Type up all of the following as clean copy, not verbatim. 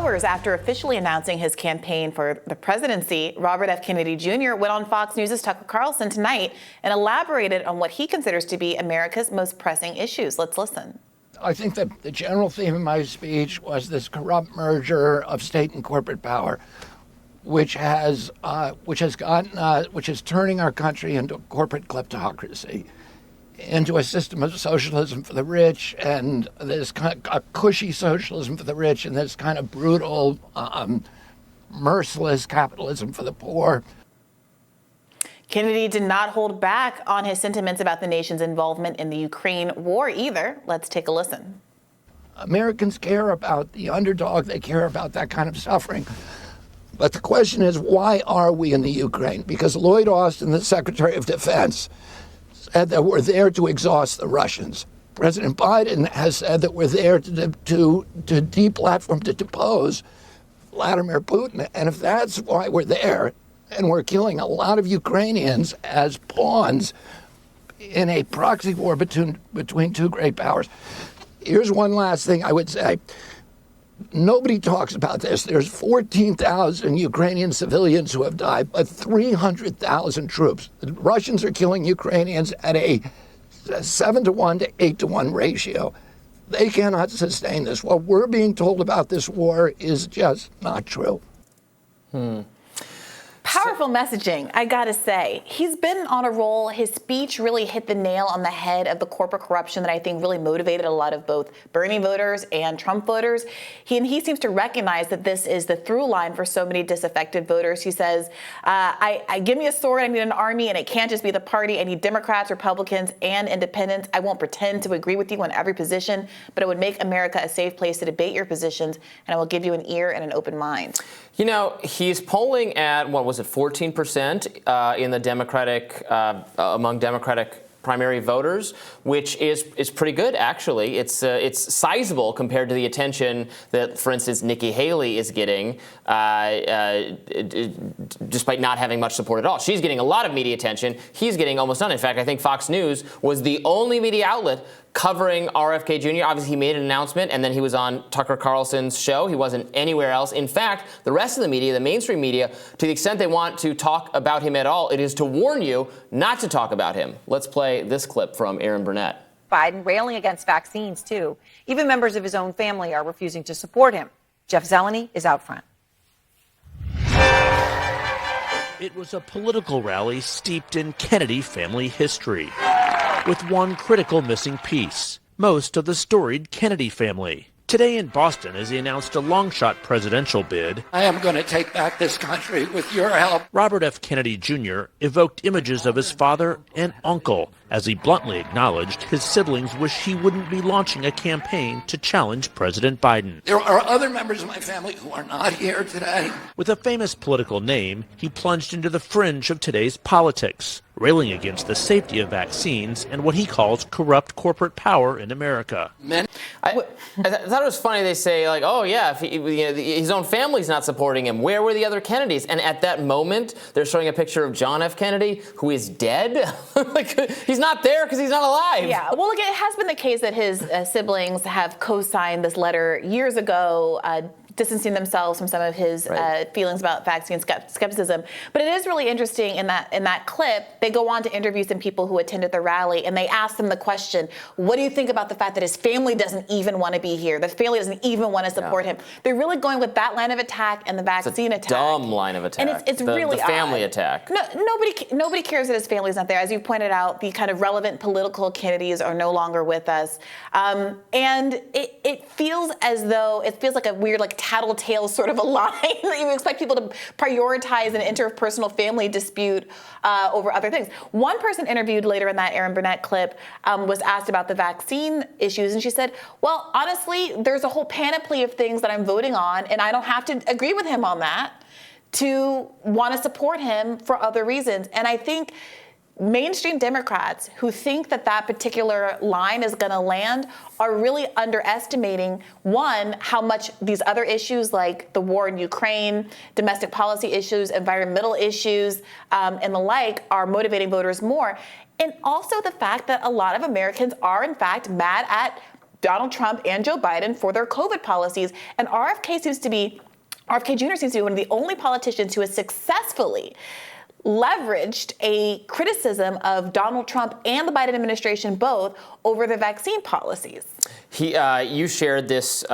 Hours after officially announcing his campaign for the presidency, Robert F. Kennedy Jr. went on Fox News' Tucker Carlson tonight and elaborated on what he considers to be America's most pressing issues. Let's listen. I think that the general theme of my speech was this corrupt merger of state and corporate power, which is turning our country into a corporate kleptocracy, into a system of socialism for the rich, and this kind of a cushy socialism for the rich, and this kind of brutal, merciless capitalism for the poor. Kennedy did not hold back on his sentiments about the nation's involvement in the Ukraine war either. Let's take a listen. Americans care about the underdog. They care about that kind of suffering. But the question is, why are we in the Ukraine? Because Lloyd Austin, the Secretary of Defense, said that we're there to exhaust the Russians. President Biden has said that we're there to deplatform, to depose Vladimir Putin. And if that's why we're there, and we're killing a lot of Ukrainians as pawns in a proxy war between two great powers. Here's one last thing I would say. Nobody talks about this. There's 14,000 Ukrainian civilians who have died, but 300,000 troops. The Russians are killing Ukrainians at a 7-to-1 to 8-to-1 ratio. They cannot sustain this. What we're being told about this war is just not true. Powerful messaging, I gotta say. He's been on a roll. His speech really hit the nail on the head of the corporate corruption that I think really motivated a lot of both Bernie voters and Trump voters. He seems to recognize that this is the through line for so many disaffected voters. He says, I give me a sword, I need an army, and it can't just be the party. I need Democrats, Republicans, and independents. I won't pretend to agree with you on every position, but it would make America a safe place to debate your positions, and I will give you an ear and an open mind. You know, he's polling at, 14% in the Democratic, among Democratic primary voters, which is pretty good, actually. It's sizable compared to the attention that, for instance, Nikki Haley is getting, despite not having much support at all. She's getting a lot of media attention. He's getting almost none. In fact, I think Fox News was the only media outlet covering RFK Jr. Obviously, he made an announcement, and then he was on Tucker Carlson's show. He wasn't anywhere else. In fact, the rest of the media, the mainstream media, to the extent they want to talk about him at all, it is to warn you not to talk about him. Let's play this clip from Aaron Burnett. Biden railing against vaccines, too. Even members of his own family are refusing to support him. Jeff Zeleny is out front. It was a political rally steeped in Kennedy family history, with one critical missing piece: most of the storied Kennedy family. Today in Boston, as he announced a long-shot presidential bid, I am going to take back this country with your help. Robert F. Kennedy Jr. evoked images of his father and uncle, as he bluntly acknowledged his siblings wish he wouldn't be launching a campaign to challenge President Biden. There are other members of my family who are not here today. With a famous political name, he plunged into the fringe of today's politics, railing against the safety of vaccines and what he calls corrupt corporate power in America. I thought it was funny they say, like, oh, yeah, if his own family's not supporting him. Where were the other Kennedys? And at that moment, they're showing a picture of John F. Kennedy, who is dead. Like, he's not there because he's not alive. Yeah, well, look, it has been the case that his siblings have co-signed this letter years ago, distancing themselves from some of his feelings about vaccine skepticism. But it is really interesting in that clip, they go on to interview some people who attended the rally, and they ask them the question, what do you think about the fact that his family doesn't even want to be here? The family doesn't even want to support him. They're really going with that line of attack and the vaccine attack. Dumb line of attack. And it's really the family attack. No, nobody cares that his family's not there. As you pointed out, the kind of relevant political Kennedys are no longer with us. And it feels as though, it feels like a weird, like, tattletale sort of a line that you expect people to prioritize an interpersonal family dispute over other things. One person interviewed later in that Aaron Burnett clip was asked about the vaccine issues, and she said, well, honestly, there's a whole panoply of things that I'm voting on, and I don't have to agree with him on that to want to support him for other reasons. And I think mainstream Democrats who think that that particular line is going to land are really underestimating, one, how much these other issues like the war in Ukraine, domestic policy issues, environmental issues, and the like are motivating voters more. And also the fact that a lot of Americans are, in fact, mad at Donald Trump and Joe Biden for their COVID policies. And RFK Jr. seems to be one of the only politicians who has successfully leveraged a criticism of Donald Trump and the Biden administration both over the vaccine policies. You shared this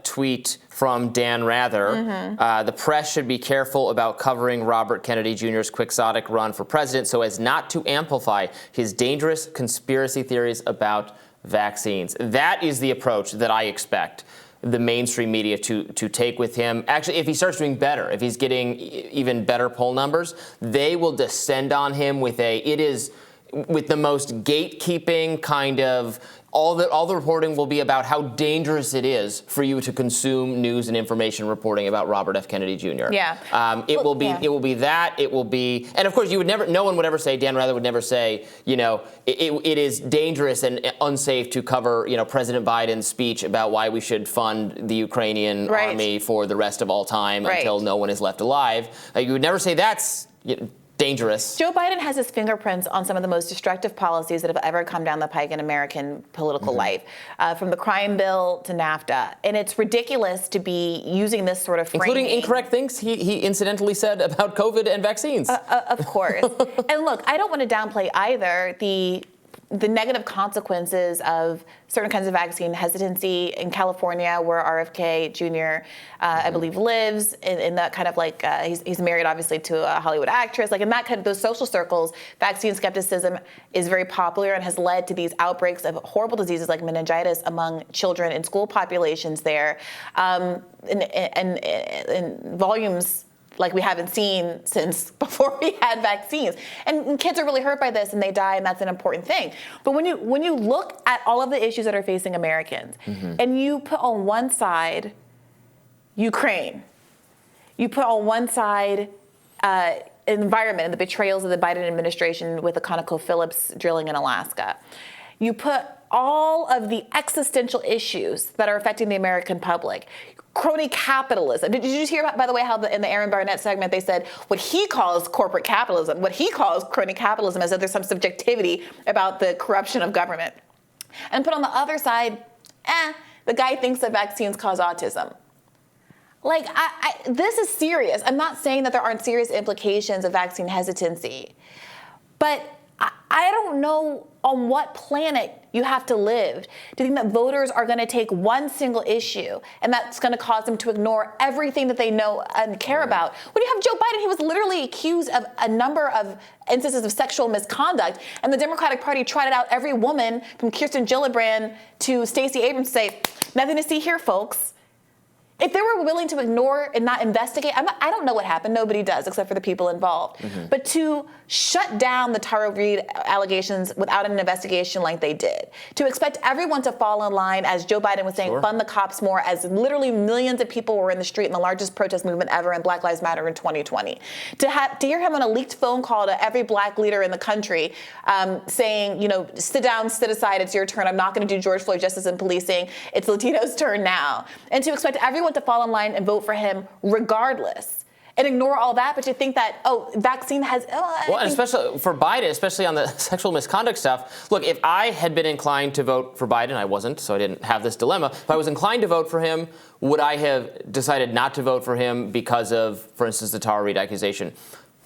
tweet from Dan Rather. The press should be careful about covering Robert Kennedy Jr.'s quixotic run for president so as not to amplify his dangerous conspiracy theories about vaccines. That is the approach that I expect the mainstream media to take with him. Actually, if he starts doing better, if he's getting even better poll numbers, they will descend on him with the most gatekeeping kind of, all the reporting will be about how dangerous it is for you to consume news and information reporting about Robert F. Kennedy Jr. Yeah. It will be that, and of course no one would ever say, Dan Rather would never say, it is dangerous and unsafe to cover, President Biden's speech about why we should fund the Ukrainian army for the rest of all time until no one is left alive. You would never say that's dangerous. Joe Biden has his fingerprints on some of the most destructive policies that have ever come down the pike in American political life, from the crime bill to NAFTA. And it's ridiculous to be using this sort of framing. Including incorrect things he incidentally said about COVID and vaccines. Of course. And look, I don't want to downplay either the negative consequences of certain kinds of vaccine hesitancy in California, where RFK Jr., I believe, lives, in that kind of like, he's married obviously to a Hollywood actress, like in that kind of those social circles, vaccine skepticism is very popular and has led to these outbreaks of horrible diseases like meningitis among children in school populations there, in volumes like we haven't seen since before we had vaccines. And kids are really hurt by this and they die, and that's an important thing. But when you look at all of the issues that are facing Americans, and you put on one side Ukraine, you put on one side environment and the betrayals of the Biden administration with the ConocoPhillips drilling in Alaska, you put all of the existential issues that are affecting the American public, crony capitalism. Did you hear, by the way, how in the Aaron Barnett segment they said what he calls corporate capitalism, what he calls crony capitalism, as if there's some subjectivity about the corruption of government. And put on the other side, the guy thinks that vaccines cause autism. Like, this is serious. I'm not saying that there aren't serious implications of vaccine hesitancy, but I don't know on what planet you have to live to think that voters are going to take one single issue and that's going to cause them to ignore everything that they know and care about. When you have Joe Biden, he was literally accused of a number of instances of sexual misconduct, and the Democratic Party trotted out every woman from Kirsten Gillibrand to Stacey Abrams to say, nothing to see here, folks. If they were willing to ignore and not investigate, I don't know what happened. Nobody does, except for the people involved. But to shut down the Tara Reade allegations without an investigation like they did, to expect everyone to fall in line, as Joe Biden was saying, fund the cops more, as literally millions of people were in the street in the largest protest movement ever in Black Lives Matter in 2020, to hear him on a leaked phone call to every black leader in the country saying, sit down, sit aside, it's your turn. I'm not going to do George Floyd justice and policing. It's Latinos' turn now. And to expect everyone to fall in line and vote for him regardless, and ignore all that, but you think that, vaccine has... and especially for Biden, especially on the sexual misconduct stuff. Look, if I had been inclined to vote for Biden, I wasn't, so I didn't have this dilemma. If I was inclined to vote for him, would I have decided not to vote for him because of, for instance, the Tara Reade accusation?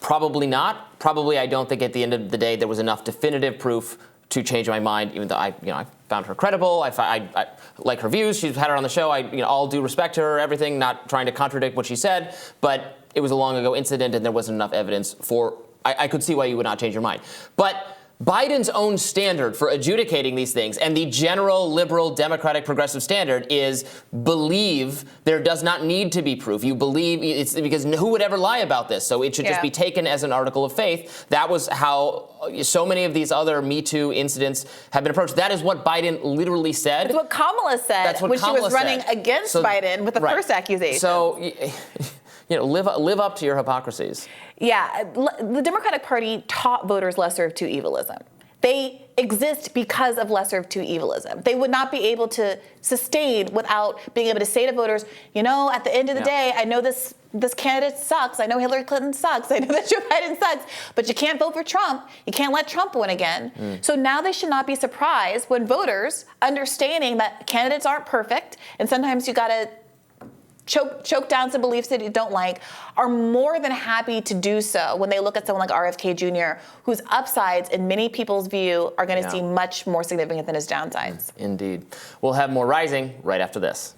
Probably not. Probably I don't think at the end of the day there was enough definitive proof to change my mind, even though I found her credible. I like her views. She's had her on the show. All due respect to her, everything, not trying to contradict what she said. But it was a long ago incident, and there wasn't enough evidence for. I could see why you would not change your mind. But Biden's own standard for adjudicating these things, and the general liberal, democratic, progressive standard, is believe there does not need to be proof. You believe it's because who would ever lie about this? So it should just be taken as an article of faith. That was how so many of these other Me Too incidents have been approached. That is what Biden literally said. That's what Kamala said when she was running against Biden with the first accusation. So, live up to your hypocrisies. Yeah, the Democratic Party taught voters lesser of two evilism. They exist because of lesser of two evilism. They would not be able to sustain without being able to say to voters, at the end of the day, I know this this candidate sucks. I know Hillary Clinton sucks. I know that Joe Biden sucks. But you can't vote for Trump. You can't let Trump win again. So now they should not be surprised when voters, understanding that candidates aren't perfect, and sometimes you got to choke down some beliefs that you don't like, are more than happy to do so when they look at someone like RFK Jr., whose upsides, in many people's view, are going to seem much more significant than his downsides. Indeed. We'll have more Rising right after this.